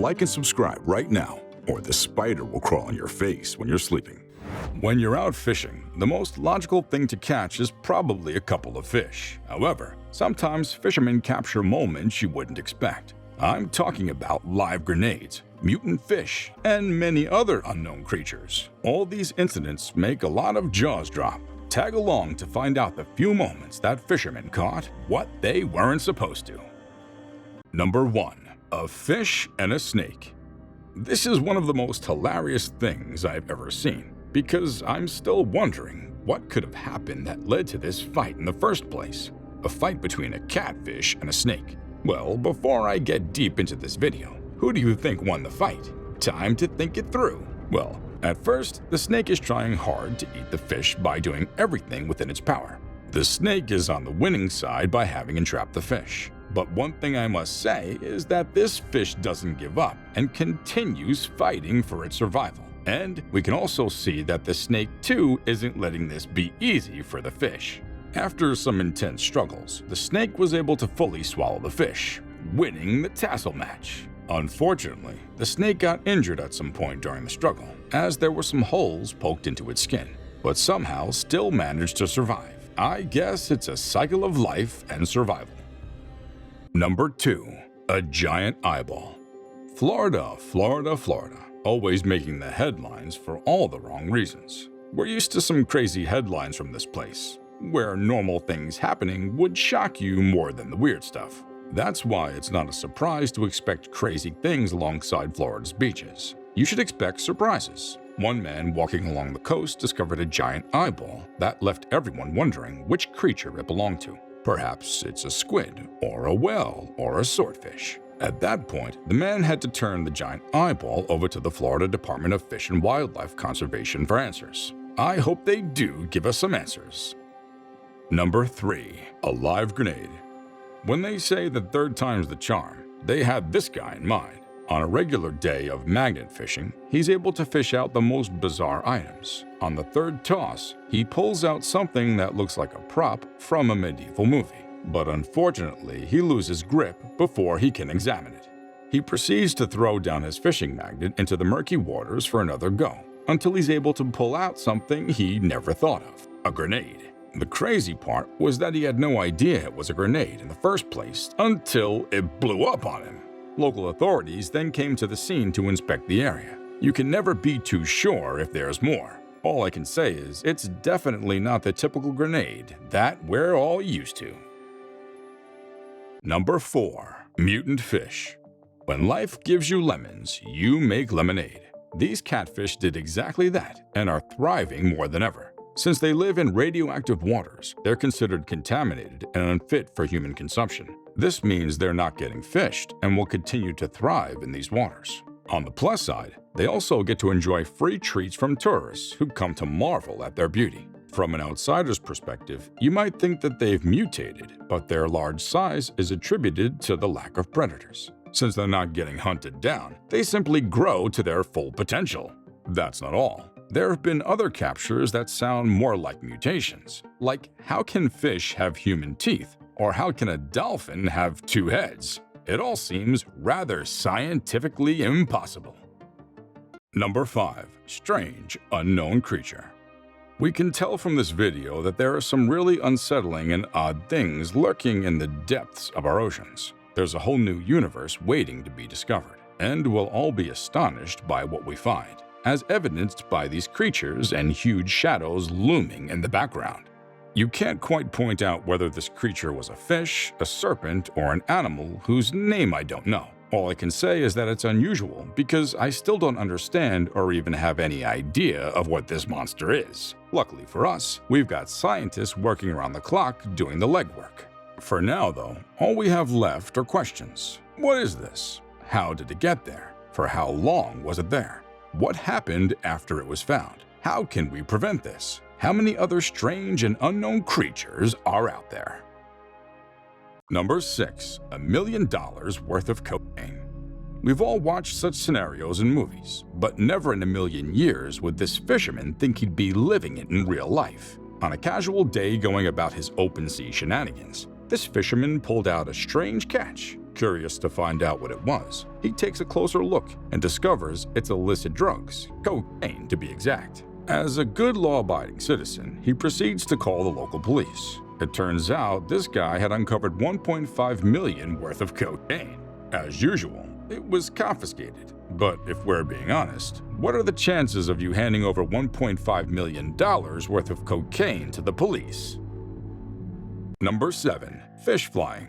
Like and subscribe right now, or the spider will crawl on your face when you're sleeping. When you're out fishing, the most logical thing to catch is probably a couple of fish. However, sometimes fishermen capture moments you wouldn't expect. I'm talking about live grenades, mutant fish, and many other unknown creatures. All these incidents make a lot of jaws drop. Tag along to find out the few moments that fishermen caught what they weren't supposed to. Number 1. A fish and a snake. This is one of the most hilarious things I've ever seen, because I'm still wondering what could have happened that led to this fight in the first place. A fight between a catfish and a snake. Well, before I get deep into this video, who do you think won the fight? Time to think it through. Well, at first, the snake is trying hard to eat the fish by doing everything within its power. The snake is on the winning side by having entrapped the fish. But one thing I must say is that this fish doesn't give up and continues fighting for its survival. And we can also see that the snake too isn't letting this be easy for the fish. After some intense struggles, the snake was able to fully swallow the fish, winning the tassel match. Unfortunately, the snake got injured at some point during the struggle, as there were some holes poked into its skin, but somehow still managed to survive. I guess it's a cycle of life and survival. Number 2. A giant eyeball. Florida, Florida, Florida. Always making the headlines for all the wrong reasons. We're used to some crazy headlines from this place, where normal things happening would shock you more than the weird stuff. That's why it's not a surprise to expect crazy things alongside Florida's beaches. You should expect surprises. One man walking along the coast discovered a giant eyeball that left everyone wondering which creature it belonged to. Perhaps it's a squid, or a whale, or a swordfish. At that point, the man had to turn the giant eyeball over to the Florida Department of Fish and Wildlife Conservation for answers. I hope they do give us some answers. Number 3. A live grenade. When they say the third time's the charm, they had this guy in mind. On a regular day of magnet fishing, he's able to fish out the most bizarre items. On the third toss, he pulls out something that looks like a prop from a medieval movie. But unfortunately, he loses grip before he can examine it. He proceeds to throw down his fishing magnet into the murky waters for another go, until he's able to pull out something he never thought of: a grenade. The crazy part was that he had no idea it was a grenade in the first place until it blew up on him. Local authorities then came to the scene to inspect the area. You can never be too sure if there's more. All I can say is it's definitely not the typical grenade that we're all used to. Number 4. Mutant fish. When life gives you lemons, you make lemonade. These catfish did exactly that and are thriving more than ever. Since they live in radioactive waters, they're considered contaminated and unfit for human consumption. This means they're not getting fished and will continue to thrive in these waters. On the plus side, they also get to enjoy free treats from tourists who come to marvel at their beauty. From an outsider's perspective, you might think that they've mutated, but their large size is attributed to the lack of predators. Since they're not getting hunted down, they simply grow to their full potential. That's not all. There have been other captures that sound more like mutations, like how can fish have human teeth, or how can a dolphin have 2 heads? It all seems rather scientifically impossible. Number 5. Strange, unknown creature. We can tell from this video that there are some really unsettling and odd things lurking in the depths of our oceans. There's a whole new universe waiting to be discovered, and we'll all be astonished by what we find, as evidenced by these creatures and huge shadows looming in the background. You can't quite point out whether this creature was a fish, a serpent, or an animal whose name I don't know. All I can say is that it's unusual because I still don't understand or even have any idea of what this monster is. Luckily for us, we've got scientists working around the clock doing the legwork. For now, though, all we have left are questions. What is this? How did it get there? For how long was it there? What happened after it was found? How can we prevent this? How many other strange and unknown creatures are out there? Number 6. $1 million worth of cocaine. We've all watched such scenarios in movies, but never in a million years would this fisherman think he'd be living it in real life. On a casual day going about his open sea shenanigans, this fisherman pulled out a strange catch. Curious to find out what it was, he takes a closer look and discovers it's illicit drugs, cocaine to be exact. As a good law-abiding citizen, he proceeds to call the local police. It turns out this guy had uncovered $1.5 million worth of cocaine. As usual, it was confiscated. But if we're being honest, what are the chances of you handing over $1.5 million worth of cocaine to the police? Number 7. Fish flying.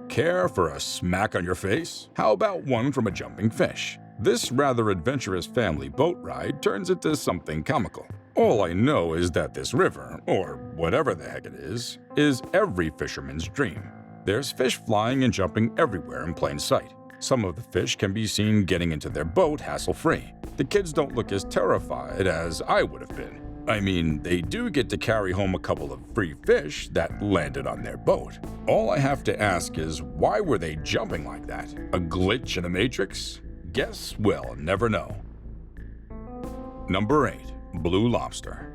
Care for a smack on your face? How about one from a jumping fish? This rather adventurous family boat ride turns into something comical. All I know is that this river, or whatever the heck it is every fisherman's dream. There's fish flying and jumping everywhere in plain sight. Some of the fish can be seen getting into their boat hassle-free. The kids don't look as terrified as I would have been. I mean, they do get to carry home a couple of free fish that landed on their boat. All I have to ask is, why were they jumping like that? A glitch in the Matrix? Guess we'll never know. Number 8. Blue lobster.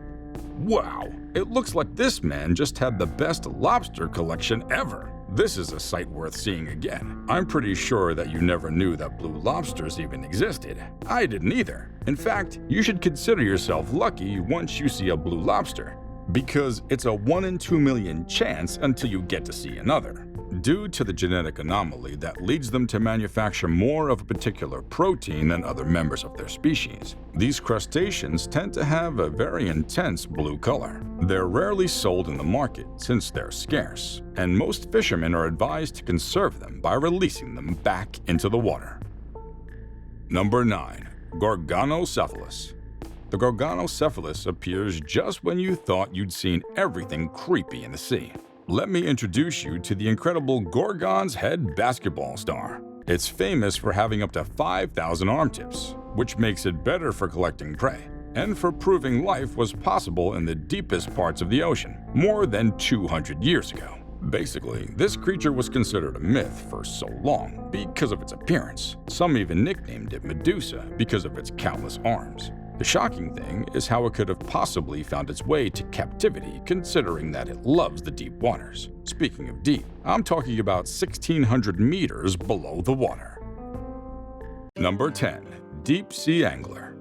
Wow, it looks like this man just had the best lobster collection ever. This is a sight worth seeing again. I'm pretty sure that you never knew that blue lobsters even existed. I didn't either. In fact, you should consider yourself lucky once you see a blue lobster, because it's a 1 in 2 million chance until you get to see another. Due to the genetic anomaly that leads them to manufacture more of a particular protein than other members of their species, these crustaceans tend to have a very intense blue color. They're rarely sold in the market since they're scarce, and most fishermen are advised to conserve them by releasing them back into the water. Number 9. Gorgonocephalus. The Gorgonocephalus appears just when you thought you'd seen everything creepy in the sea. Let me introduce you to the incredible Gorgon's Head basketball star. It's famous for having up to 5,000 arm tips, which makes it better for collecting prey, and for proving life was possible in the deepest parts of the ocean, more than 200 years ago. Basically, this creature was considered a myth for so long because of its appearance. Some even nicknamed it Medusa because of its countless arms. The shocking thing is how it could have possibly found its way to captivity, considering that it loves the deep waters. Speaking of deep, I'm talking about 1,600 meters below the water. Number 10. Deep Sea Angler.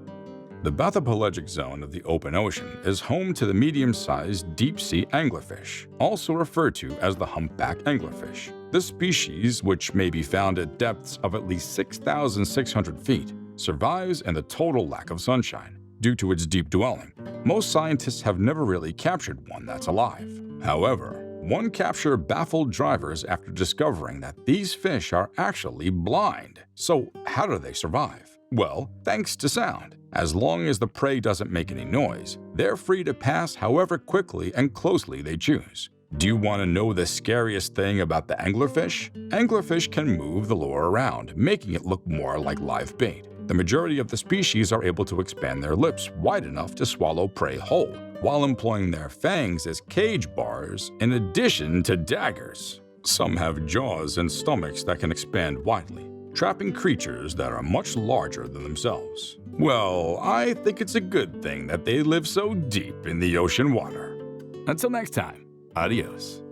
The bathypelagic zone of the open ocean is home to the medium-sized deep-sea anglerfish, also referred to as the humpback anglerfish. This species, which may be found at depths of at least 6,600 feet, survives in the total lack of sunshine due to its deep dwelling. Most scientists have never really captured one that's alive. However, one capture baffled drivers after discovering that these fish are actually blind. So how do they survive? Well, thanks to sound. As long as the prey doesn't make any noise, they're free to pass however quickly and closely they choose. Do you want to know the scariest thing about the anglerfish? Anglerfish can move the lure around, making it look more like live bait. The majority of the species are able to expand their lips wide enough to swallow prey whole, while employing their fangs as cage bars in addition to daggers. Some have jaws and stomachs that can expand widely, trapping creatures that are much larger than themselves. Well, I think it's a good thing that they live so deep in the ocean water. Until next time, adios.